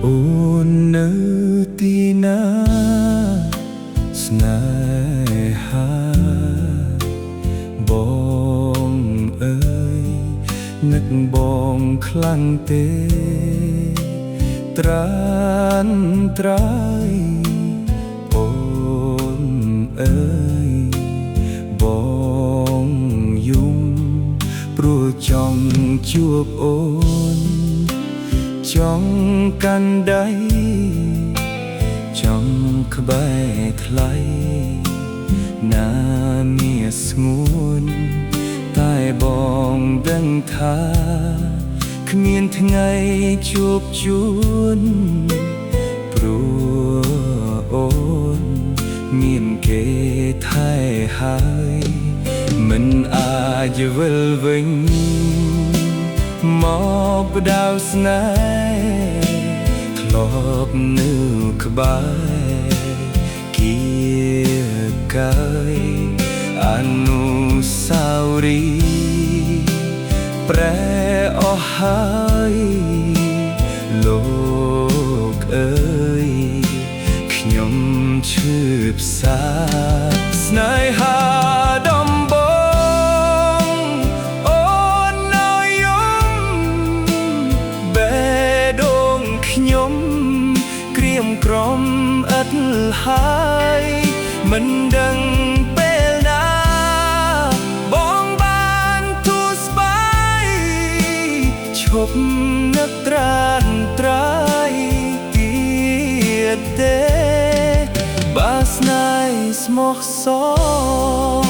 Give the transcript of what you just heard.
អូននៅទីណាស្នេហាបងអើយនឹកបងខ្លាំងទេត្រានត្រៃអូនអើយបងយំព្រោះចង់ជួបអូនចង់កាន់ដៃចង់ក្បែរថ្លៃណាមានស្ងួនតែបងដឹងថាគ្មានថ្ងៃជួបជួនព្រោះអូនមានគេថែហើយមិនអាចវិលវិញមកបដៅស្នេហ៍ធ្លាប់នៅក្បែរគៀកាយអនុស្សាវរីយ៍ប្រែអស់ហើយលោកអើយខ្ញុំឈឺផ្សាស្នេហាដំបងអូននៅយំបេះដូងខ្ញុំក្រៀមក្រំឥតហើយមិនដឹងពេលណាបងបានទូស្បាយឈប់នឹកត្រានត្រៃទៀតទេបើស្នេហ៍ស្មោះសរ